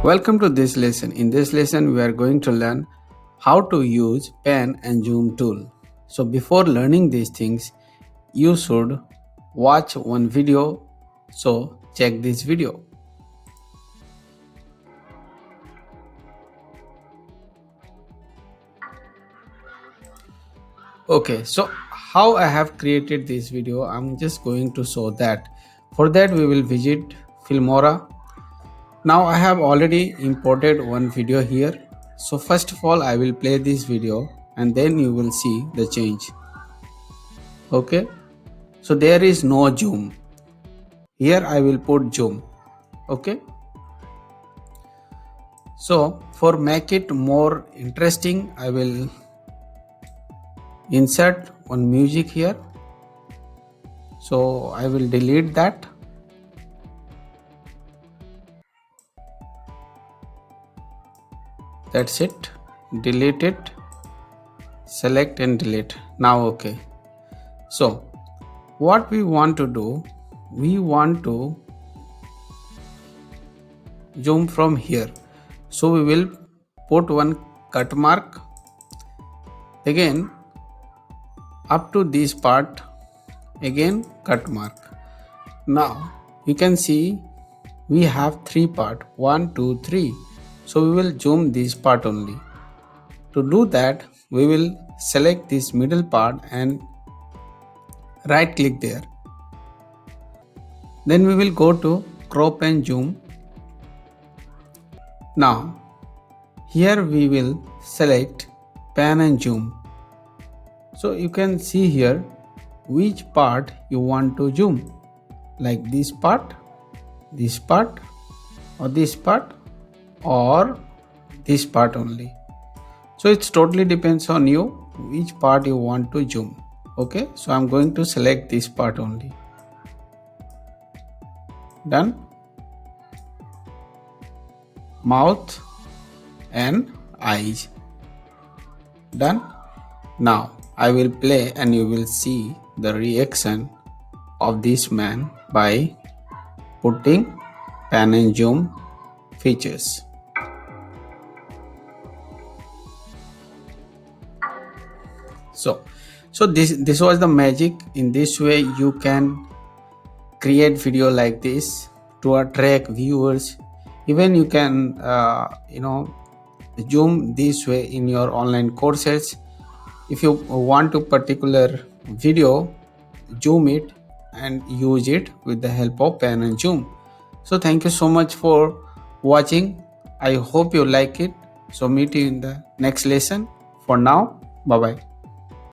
Welcome to this lesson. In this lesson, we are going to learn how to use pen and zoom tool. So before learning these things, you should watch one video. So check this video. Okay, so how I have created this video, I'm just going to show that. For that, we will visit Filmora. Now I have already imported one video here. So first of all, I will play this video and then you will see the change. Okay, so there is no zoom. Here I will put zoom. Okay, so for make it more interesting, I will insert one music here. So I will delete that. That's it. Delete it. Select and delete. Now okay. So what we want to do, we want to zoom from here. So we will put one cut mark. Again up to this part, again cut mark. Now you can see we have three part, 1, 2, 3. So we will zoom this part only. To do that, we will select this middle part and right click there. Then we will go to crop and zoom. Now here we will select pan and zoom. So you can see here which part you want to zoom, like this part, or this part, or this part only. So it's totally depends on you which part you want to zoom. Okay, so I'm going to select this part only. Done. Mouth and eyes. Done. Now I will play and you will see the reaction of this man by putting pan and zoom features. So this was the magic. In this way you can create video like this to attract viewers. Even you can zoom this way in your online courses. If you want to particular video, zoom it and use it with the help of pen and zoom. So thank you so much for watching. I hope you like it. So meet you in the next lesson. For now, bye bye.